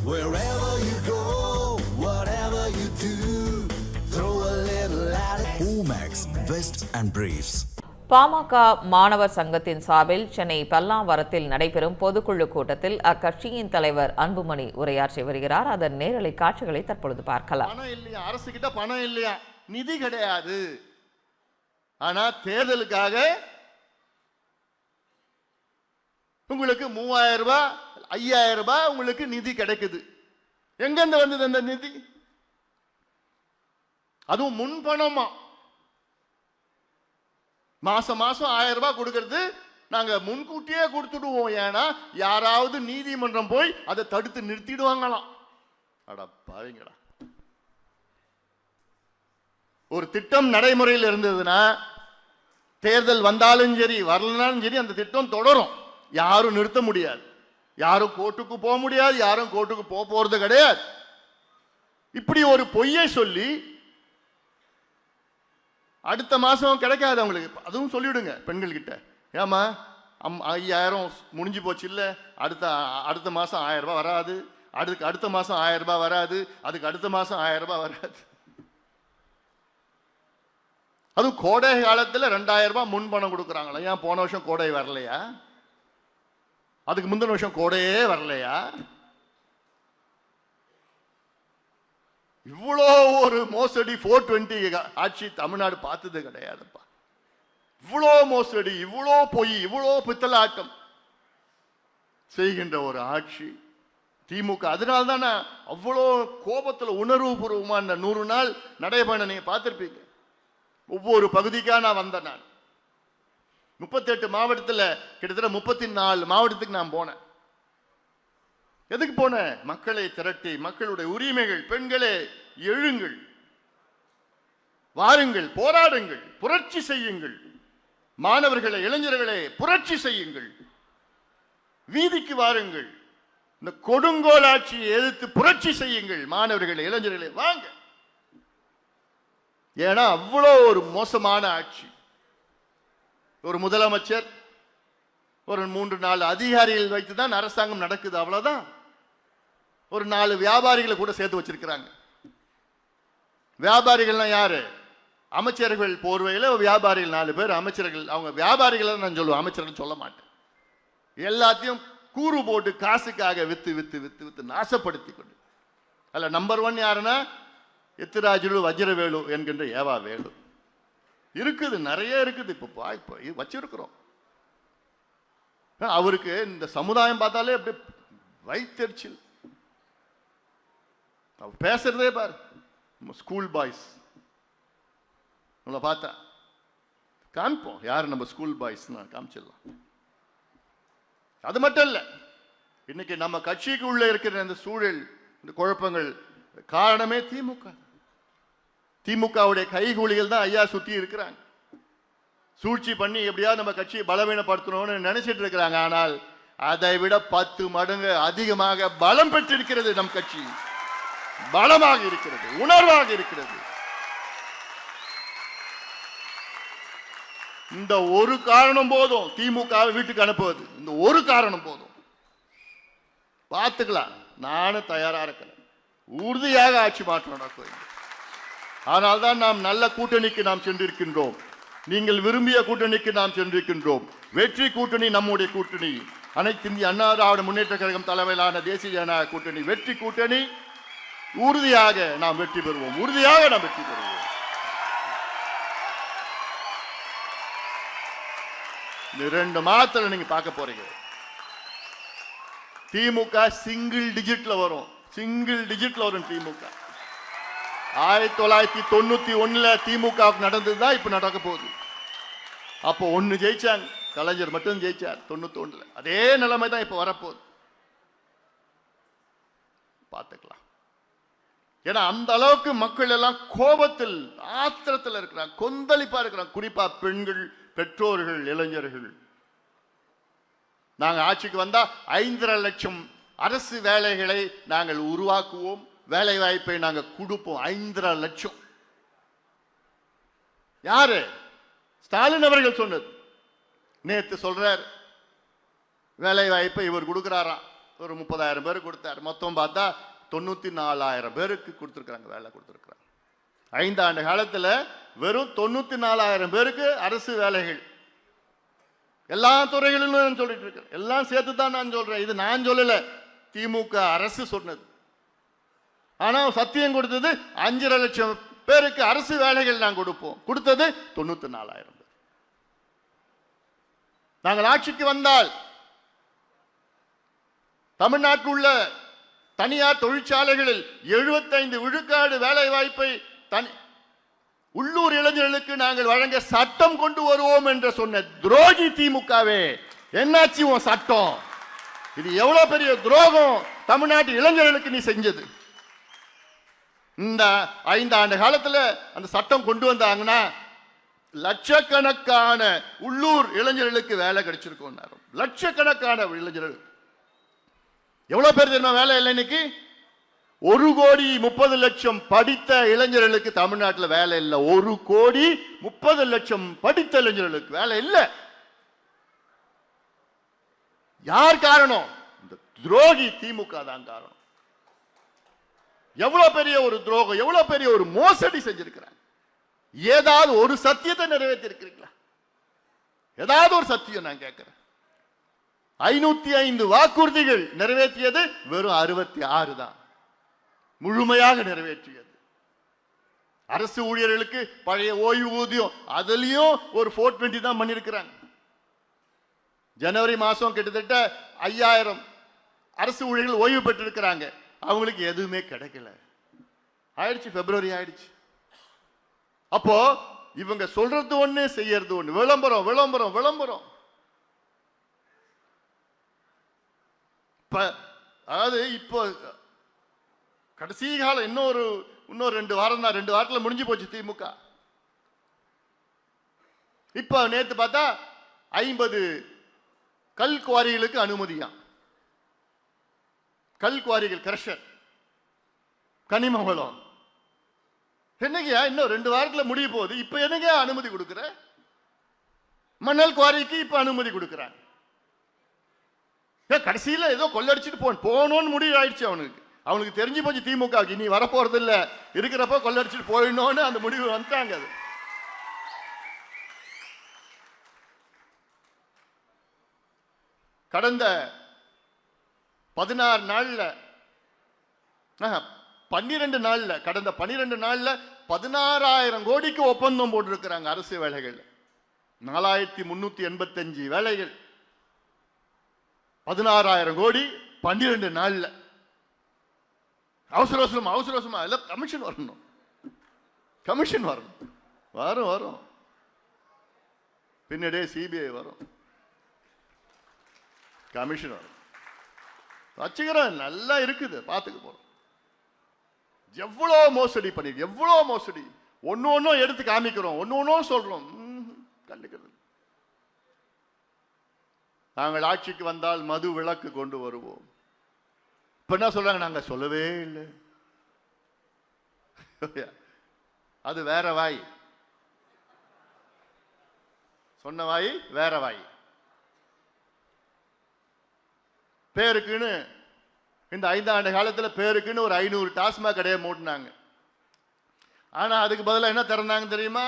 Wherever you go, whatever you do, throw a little attitude. Omax, Vest and Briefs. PMK மாணவர் சங்கத்தின் சார்பில் சென்னை பல்லாவரத்தில் நடைபெறும் பொதுக்குழு கூட்டத்தில் அக்கட்சியின் தலைவர் அன்புமணி உரையாற்றி வருகிறார். அதன் நேரலை காட்சிகளை தற்பொழுது பார்க்கலாம். பணம் இல்லையா, அரசு கிட்ட பணம் இல்லையா, நிதி கிடையாது. ஆனா தேர்தலுக்காக உங்களுக்கு 3000 ரூபாய் 5000 ரூபாய் உங்களுக்கு நிதி கிடைக்குது. எங்கிருந்து வந்தது அந்த நிதி? அதுவும் முன்பணமா. மாசம் மாசம் 1000 ரூபாய் கொடுக்கிறது நாங்க முன்கூட்டியே கொடுத்துடுவோம். ஏன்னா யாராவது நீதிமன்றம் போய் அதை தடுத்து நிறுத்திடுவாங்களாம். அட பாருங்கடா, ஒரு திட்டம் நடைமுறையில் இருந்ததுன்னா தேர்தல் வந்தாலும் சரி வரலனாலும் சரி அந்த திட்டம் தொடரும். யாரும் நிறுத்த முடியாது. யாரும் கோர்ட்டுக்கு போக முடியாது. யாரும் கோர்ட்டுக்கு போக போறது கிடையாது. இப்படி ஒரு பொய்யை சொல்லி அடுத்த மாசம் கிடைக்காது அவங்களுக்கு. அதுவும் சொல்லிவிடுங்க பெண்கள் கிட்ட. ஏமா 5000 முடிஞ்சு போச்சு இல்ல, அடுத்த மாசம் 1000 ரூபாய் வராது, அடுத்த மாசம் 1000 ரூபாய் வராது, அதுக்கு அடுத்த மாசம் 1000 ரூபாய் வராது. அதுவும் கோடை காலத்தில் 2000 ரூபாய் முன்பணம் கொடுக்குறாங்களா? ஏன் போன வருஷம் கோடை வரலையா? அதுக்கு முந்தின வருஷம் கோடையே வரலையா? இவ்வளோ ஒரு மோசடி 420 ஆட்சி தமிழ்நாடு பார்த்தது கிடையாதுப்பா. இவ்வளோ மோசடி, இவ்வளோ பொய், இவ்வளோ பித்தலாட்டம் செய்கின்ற ஒரு ஆட்சி திமுக. அதனால தான் அவ்வளோ கோபத்தில் உணர்வு பூர்வமா இந்த 100 நாள் நடைபயணம் நீங்க பார்த்திருப்பீங்க. ஒவ்வொரு பகுதிக்காக நான் வந்தேன். நான் 38 மாவட்டத்தில் கிட்டத்தட்ட 34 மாவட்டத்துக்கு நான் போனேன். எதுக்கு போன? மக்களை திரட்டி, மக்களுடைய உரிமைகள், பெண்களே எழுங்கள், வாருங்கள், போராடுங்கள், புரட்சி செய்யுங்கள், மாணவர்களை இளைஞர்களை புரட்சி செய்யுங்கள், வீதிக்கு வாருங்கள், இந்த கொடுங்கோல் ஆட்சியை எதிர்த்து புரட்சி செய்யுங்கள், மாணவர்களை இளைஞர்களை வாங்க. ஏன்னா அவ்வளோ ஒரு மோசமான ஆட்சி. ஒரு முதலமைச்சர், ஒரு 3-4 அதிகாரிகள் வைத்து தான் அரசாங்கம் நடக்குது, அவ்வளவுதான். ஒரு 4 வியாபாரிகளை கூட சேர்த்து வச்சிருக்கிறாங்க. வியாபாரிகள்லாம் யாரு? அமைச்சர்கள் போர்வையில் வியாபாரிகள் 4 பேர் அமைச்சர்கள். அவங்க வியாபாரிகள் நான் சொல்லுவேன், அமைச்சர்கள் சொல்ல மாட்டேன். எல்லாத்தையும் கூறு போட்டு காசுக்காக வித்து வித்து வித்து வித்து நாசப்படுத்தி கொண்டு. அல்ல நம்பர் 1 யாருன்னா எத்திராஜுலு வஜ்ரவேலு என்கின்ற ஏவா வேலு. இருக்குது, நிறைய இருக்குது. இப்போ வச்சிருக்கிறோம். அவருக்கு இந்த சமுதாயம் பார்த்தாலே அப்படி வைத்தெரிச்சல். பேசுறதே பாரு, ஸ்கூல் பாய்ஸ் நம்மளை பார்த்தா காமிப்போம் யாரு நம்ம ஸ்கூல் பாய்ஸ் காமிச்சிடலாம். அது மட்டும் இல்ல, இன்னைக்கு நம்ம கட்சிக்கு உள்ள இருக்கிற இந்த சூழல், இந்த குழப்பங்கள் காரணமே திமுக. திமுகவுடைய கைகூலிகள் தான் ஐயா சுத்தி இருக்கிறாங்க. சூழ்ச்சி பண்ணி எப்படியாவது நம்ம கட்சியை பலவீனப்படுத்தணும்னு நினைச்சிட்டு இருக்கிறாங்க. ஆனால் அதை விட 10 மடங்கு அதிகமாக பலம் பெற்றிருக்கிறது நம் கட்சி. பலமாக இருக்கிறது, உணர்வாக இருக்கிறது. இந்த ஒரு காரணம் போதும் திமுகவை வீட்டுக்கு அனுப்புவது. இந்த ஒரு காரணம் போதும். பார்த்துக்கலாம், நானும் தயாரா இருக்கிறேன். உறுதியாக ஆட்சி மாற்றம் நடக்கும். அதனால்தான் நாம் நல்ல கூட்டணிக்கு நாம் சென்றிருக்கின்றோம். நீங்கள் விரும்பிய கூட்டணிக்கு நாம் சென்றிருக்கின்றோம். வெற்றி கூட்டணி நம்முடைய கூட்டணி. அனைத்து இந்திய அண்ணா திராவிட முன்னேற்ற கழகம் தலைமையிலான தேசிய ஜனநாயக கூட்டணி வெற்றி கூட்டணி. உறுதியாக நாம் வெற்றி பெறுவோம். உறுதியாக நாம் வெற்றி பெறுவோம். இந்த 2 மாதத்துல நீங்க பார்க்க போறீங்க. திமுக சிங்கிள் டிஜிட்ல வரும். சிங்கிள் டிஜிட்ல வரும் திமுக. 1991 திமுக நடந்ததுதான் இப்ப நடக்க போகுது. அப்போ 1 ஜெயிச்சாங்க, கலைஞர் மட்டும் ஜெயிச்சார் 91. அதே நிலைமை தான் இப்ப வரப்போகுது. பார்த்துக்கலாம். ஏன்னா அந்த அளவுக்கு மக்கள் எல்லாம் கோபத்தில், ஆத்திரத்தில் இருக்கிறாங்க, கொந்தளிப்பா இருக்கிறாங்க. குறிப்பா பெண்கள், பெற்றோர்கள், இளைஞர்கள். நாங்க ஆட்சிக்கு வந்தா 5.5 லட்சம் அரசு வேலைகளை நாங்கள் உருவாக்குவோம். வேலை வாய்ப்பை நாங்கள் கொடுப்போம். 5.5 லட்சம். யாரு? ஸ்டாலின் அவர்கள் சொன்னது. நேற்று சொல்றார் வேலை வாய்ப்பை இவர் கொடுக்கிறாராம். ஒரு 30,000 பேருக்கு கொடுத்தார். மொத்தம் பார்த்தா 94,000 பேருக்கு கொடுத்துருக்காங்க, வேலை கொடுத்துருக்காங்க. 5 ஆண்டு காலத்தில் வெறும் 94,000 பேருக்கு அரசு வேலைகள். எல்லா துறைகளிலும் நான் சொல்லிட்டு இருக்கேன், எல்லாம் சேர்த்து தான் நான் சொல்றேன். இது நான் சொல்லல, திமுக அரசு சொன்னது. ஆனா சத்தியம் கொடுத்தது 5.5 லட்சம் பேருக்கு அரசு வேலைகள் நான் கொடுப்போம். கொடுத்தது 94,000 பேர். நாங்கள் ஆட்சிக்கு வந்தால் தமிழ்நாட்டில் உள்ள தனியார் தொழிற்சாலைகளில் 75 விழுக்காடு வேலை வாய்ப்பை உள்ளூர் இளைஞர்களுக்கு நாங்கள் வழங்க சட்டம் கொண்டு வருவோம் என்று சொன்ன துரோகி திமுகவே, என்னாச்சு உன் சட்டம்? இது எவ்வளவு பெரிய துரோகம் தமிழ்நாட்டு இளைஞர்களுக்கு நீ செஞ்சது. இந்த 5 ஆண்டு காலத்தில் அந்த சட்டம் கொண்டு வந்தாங்கன்னா லட்சக்கணக்கான உள்ளூர் இளைஞர்களுக்கு வேலை கிடைச்சிருக்கும். லட்சக்கணக்கான இளைஞர்கள். எவ்வளவு பேர் தெரியுமா வேலை இல்லை இன்னைக்கு? 1,30,00,000 படித்த இளைஞர்களுக்கு தமிழ்நாட்டில் வேலை இல்லை. 1,30,00,000 படித்த இளைஞர்களுக்கு வேலை இல்லை. யார் காரணம்? இந்த துரோகி திமுக தான் காரணம். எவ்வளவு பெரிய ஒரு துரோகம், எவ்வளவு பெரிய ஒரு மோசடி செஞ்சிருக்கிறாங்க. ஏதாவது ஒரு சத்தியத்தை நிறைவேற்றி இருக்கிறீங்களா? ஏதாவது ஒரு சத்தியம் நான் கேட்கிறேன். 505 வாக்குறுதிகள் நிறைவேற்றியது வெறும் 66 தான் முழுமையாக நிறைவேற்றியது. அரசு ஊழியர்களுக்கு பழைய ஓய்வூதியம் அதுலயும் ஒரு 420 தான் பண்ணிருக்கிறாங்க. ஜனவரி மாசம் கிட்டத்தட்ட 5,000 அரசு ஊழியர்கள் ஓய்வு பெற்றிருக்கிறாங்க. அவங்களுக்கு எதுவுமே கிடைக்கல. ஆயிடுச்சு, பிப்ரவரி ஆயிடுச்சு. அப்போ இவங்க சொல்றது ஒண்ணு, செய்யறது ஒண்ணு. விளம்பரம் விளம்பரம் விளம்பரம். அதாவது இப்போ கடைசி காலம் இன்னொரு 2 வாரம் தான். 2 வாரத்தில் முடிஞ்சு போச்சு திமுக. இப்ப நேத்து பார்த்தா 50 கல் குவாரிகளுக்கு அனுமதியாம். கல் குவாரிகள், கிரஷர், கனிம வளம். என்னையா இன்னும் 2 வாரத்தில் முடிய போகுது, இப்ப என்னங்க அனுமதி கொடுக்குற? மணல் குவாரிக்கு இப்ப அனுமதி கொடுக்குறாங்க. கடைசியில் ஏதோ கொள்ளடிச்சிட்டு போகணும்னு முடிவு ஆயிடுச்சு அவனுக்கு. அவனுக்கு தெரிஞ்சு போச்சு திமுக இனி வரப்போறது இல்ல, இருக்கிறப்ப கொள்ளடிச்சிட்டு போயிடணும்னு அந்த முடிவு வந்துட்டாங்க. அது கடந்த 16 நாள்ல 12 நாள்ல கடந்த 12 நாள்ல 16,000 கோடிக்கு ஒப்பந்தம் போட்டிருக்கிறாங்க அரசு வேலைகள். 4,385 வேலைகள், 16,000 கோடி 12 நாள்ல. அவசர அவசரமா எல்லாம் கமிஷன் வரணும், கமிஷன் வரணும். வரும் பின்னாடியே சிபிஐ வரும், கமிஷன் வரும். வச்சுக்கிறேன், நல்லா இருக்குது, பார்த்துக்க போறோம். எவ்வளோ மோசடி பண்ணி, எவ்வளோ மோசடி. ஒன்னும் எடுத்து காமிக்கிறோம், ஒன்னும் சொல்றோம், கண்டுக்கிறது. நாங்கள் ஆட்சிக்கு வந்தால் மது விலக்கு கொண்டு வருவோம். இப்ப என்ன சொல்றாங்க? நாங்க சொல்லவே இல்லை. அது வேற வாய், சொன்ன வாய் வேற வாய். பேருக்குன்னு இந்த 5 ஆண்டு காலத்தில் பேருக்குன்னு ஒரு 500 டாஸ்மாக் கடையை மூட்டினாங்க. ஆனா அதுக்கு பதிலாக என்ன திறந்தாங்க தெரியுமா?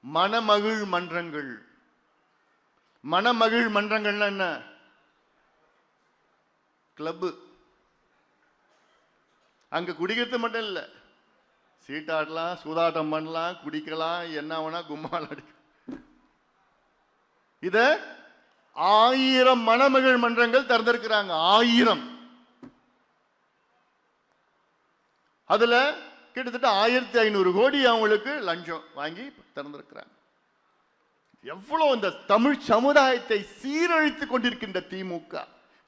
மணமகிழ் மன்றங்கள். மணமகிழ் மன்றங்கள்னா என்ன? கிளப்பு. அங்க குடிக்கிறது மட்டும் இல்ல, சீட்டாடலாம், சூதாட்டம் பண்ணலாம், குடிக்கலாம், என்ன வேணா கும்மால் அடிக்கலாம். இத 1000 மணமகிழ் மன்றங்கள் திறந்திருக்கிறாங்க. 1000. அதுல கிட்டத்தட்ட 1,500 கோடி அவங்களுக்கு லஞ்சம் வாங்கி திறந்திருக்கிறாங்க. எவ்வளவு இந்த தமிழ் சமுதாயத்தை சீரழித்துக் கொண்டிருக்கின்ற திமுக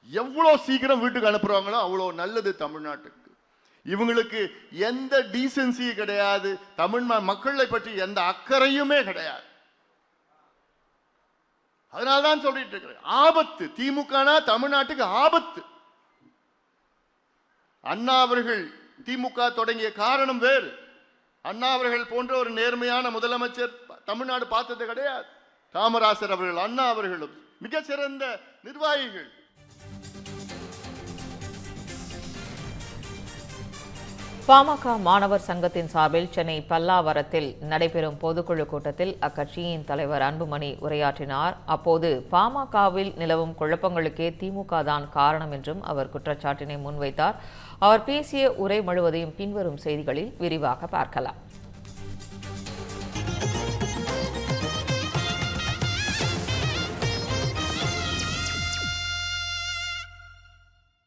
எவ்வளவு சீக்கிரம் வீட்டுக்கு அனுப்புறாங்களோ அவ்வளவு நல்லது தமிழ்நாட்டுக்கு. இவங்களுக்கு எந்த டீசென்சி கிடையாது, தமிழ் மக்களை பற்றி எந்த அக்கறையுமே கிடையாது. அதனால்தான் சொல்லிட்டு இருக்கிறேன், ஆபத்து. திமுகனா தமிழ்நாட்டுக்கு ஆபத்து. அண்ணா அவர்கள் திமுக தொடங்கிய காரணம் வேறு. அண்ணா அவர்கள் போன்ற ஒரு நேர்மையான முதலமைச்சர் தமிழ்நாடு பார்த்தது கிடையாது. காமராசர் அவர்கள், அண்ணா அவர்களும் மிக சிறந்த நிர்வாகிகள். பாமக மாணவர் சங்கத்தின் சார்பில் சென்னை பல்லாவரத்தில் நடைபெறும் பொதுக்குழு கூட்டத்தில் அக்கட்சியின் தலைவர் அன்புமணி உரையாற்றினார். அப்போது பாமகவில் நிலவும் குழப்பங்களுக்கே திமுக தான் காரணம் என்றும் அவர் குற்றச்சாட்டினை முன்வைத்தார். அவர் பேசிய உரை முழுவதையும் பின்வரும் செய்திகளில் விரிவாக பார்க்கலாம்.